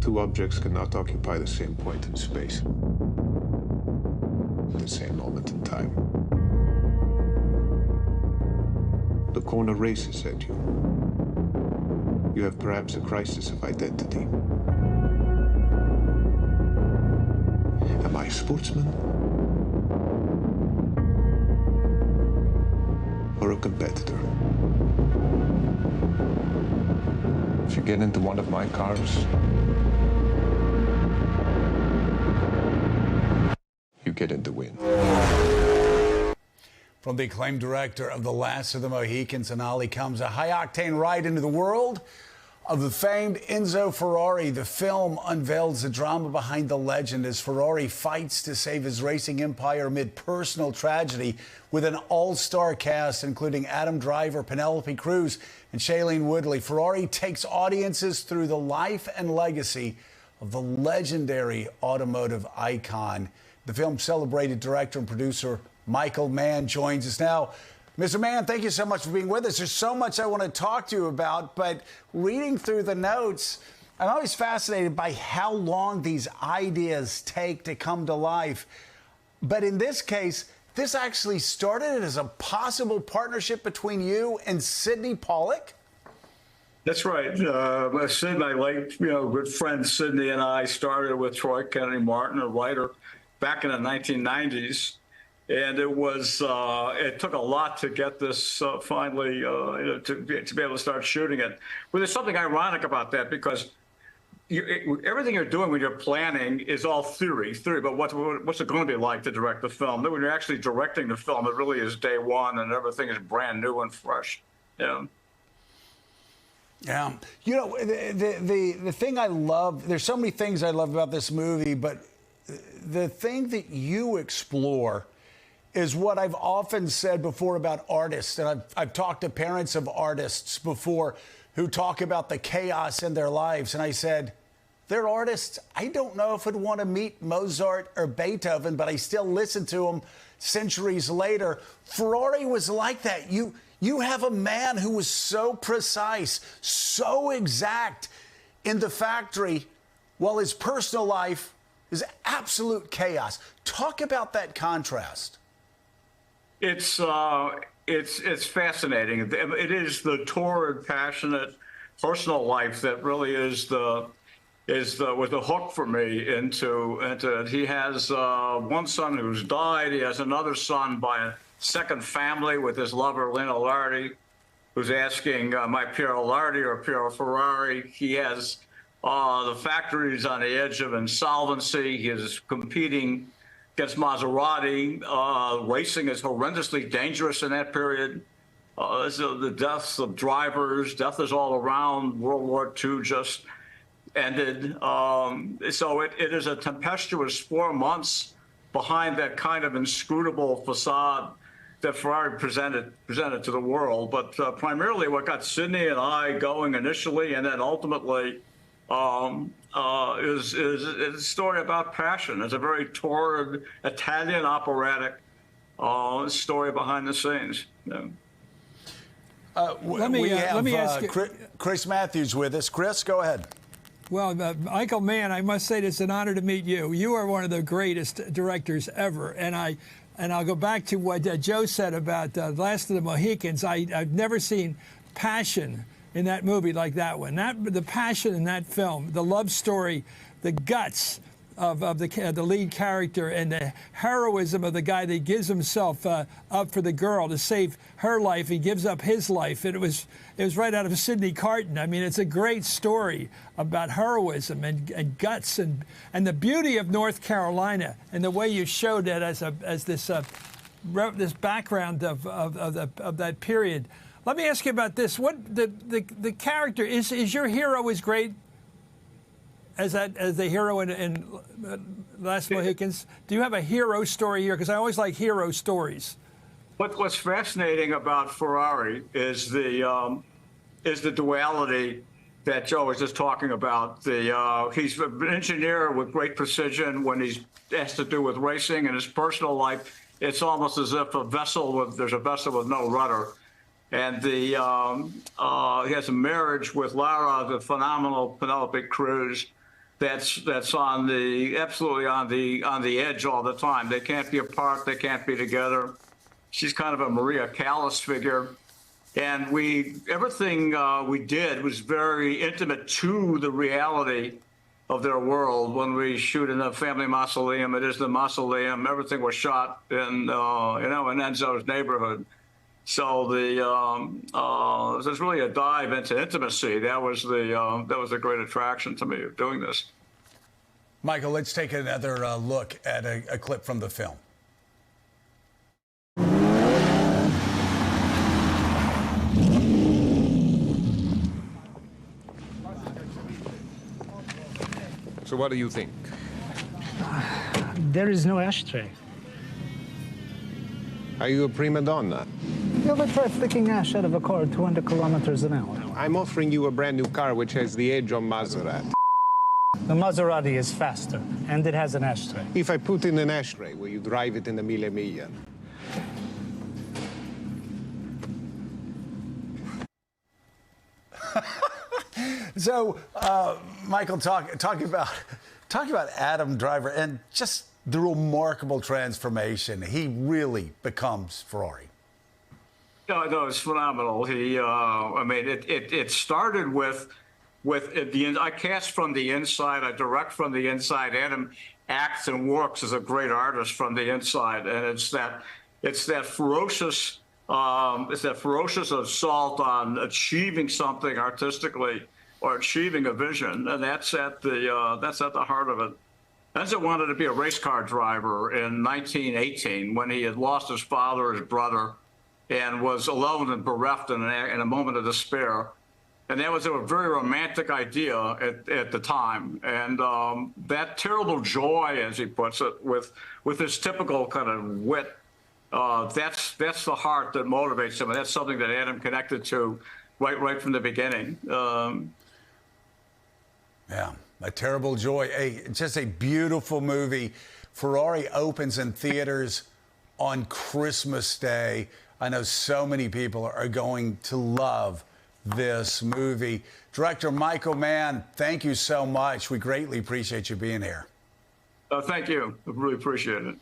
Two objects cannot occupy the same point in space at the same moment in time. The corner races at you. You have perhaps a crisis of identity. Am I a sportsman? Or a competitor? If you get into one of my cars, you get in the win. From the acclaimed director of The Last of the Mohicans, Anali, comes a high-octane ride into the world of the famed Enzo Ferrari. The film unveils the drama behind the legend as Ferrari fights to save his racing empire amid personal tragedy with an all-star cast, including Adam Driver, Penelope Cruz, and Shailene Woodley. Ferrari takes audiences through the life and legacy of the legendary automotive icon. The film's celebrated director and producer Michael Mann joins us now. Mr. Mann, thank you so much for being with us. There's so much I want to talk to you about, but reading through the notes, I'm always fascinated by how long these ideas take to come to life. But in this case, this actually started as a possible partnership between you and Sidney Pollack? That's right. Sid, my late, good friend Sidney, and I started with Troy Kennedy Martin, a writer, back in the 1990s. And it was, it took a lot to get this finally, to be able to start shooting it. Well, there's something ironic about that because everything you're doing when you're planning is all theory, but what's it going to be like to direct the film? Then when you're actually directing the film, it really is day one and everything is brand new and fresh. Yeah. Yeah. You know, the thing I love, there's so many things I love about this movie, but the thing that you explore is what I've often said before about artists, and I've talked to parents of artists before who talk about the chaos in their lives, and I said, they're artists. I don't know if I'd want to meet Mozart or Beethoven, but I still listen to them centuries later. Ferrari was like that. You have a man who was so precise, so exact in the factory, while his personal life is absolute chaos. Talk about that contrast. It's fascinating. It is the torrid, passionate personal life that really was the hook for me into it. He has one son who's died. He has another son by a second family with his lover Lena Lardi, who's asking, am I Piero Lardi or Piero Ferrari? He has the factories on the edge of insolvency. He is competing against Maserati. Racing is horrendously dangerous in that period. So the deaths of drivers, death is all around. World War II just ended. So it is a tempestuous 4 months behind that kind of inscrutable facade that Ferrari presented to the world. But primarily what got Sidney and I going initially and then ultimately is a story about passion. It's a very torrid Italian operatic story behind the scenes. Yeah. Let me ask you, Chris Matthews with us. Chris, go ahead. Well, Michael Mann, I must say it's an honor to meet you. You are one of the greatest directors ever, and I'll go back to what Joe said about Last of the Mohicans. I've never seen passion in that movie like that one. The passion in that film, the love story, the guts of the lead character, and the heroism of the guy that gives himself up for the girl to save her life. He gives up his life. It was right out of Sidney Carton. I mean, it's a great story about heroism and guts and the beauty of North Carolina and the way you showed that as this background of that period. Let me ask you about this. What the character is your hero as great as the hero in Last Mohicans? Do you have a hero story here? Because I always like hero stories. What's fascinating about Ferrari is the duality that Joe was just talking about. He's an engineer with great precision when he has to do with racing. In his personal life, it's almost as if there's a vessel with no rudder. And he has a marriage with Lara, the phenomenal Penelope Cruz, that's on the absolutely on the edge all the time. They can't be apart. They can't be together. She's kind of a Maria Callas figure. And everything we did was very intimate to the reality of their world. When we shoot in the family mausoleum, it is the mausoleum. Everything was shot in, in Enzo's neighborhood. So there's really a dive into intimacy. That was the great attraction to me of doing this. Michael, let's take another look at a clip from the film. So what do you think? There is no ashtray. Are you a prima donna? You ever try flicking ash out of a car at 200 kilometers an hour? I'm offering you a brand new car which has the edge on Maserati. The Maserati is faster, and it has an ashtray. If I put in an ashtray, will you drive it in the Mille Miglia? So, Michael, talking about Adam Driver and just the remarkable transformation he really becomes Ferrari. No, it's phenomenal. I mean, it started with I cast from the inside, I direct from the inside. Adam acts and works as a great artist from the inside, and it's that ferocious assault on achieving something artistically or achieving a vision, and that's at the heart of it. Enzo wanted to be a race car driver in 1918 when he had lost his father, his brother, and was alone and bereft in a moment of despair. And that was a very romantic idea at the time. And that terrible joy, as he puts it, with his typical kind of wit, that's the heart that motivates him. And that's something that Adam connected to right from the beginning. Yeah, a terrible joy. Just a beautiful movie. Ferrari opens in theaters on Christmas Day. I know so many people are going to love this movie. Director Michael Mann, thank you so much. We greatly appreciate you being here. Thank you. I really appreciate it.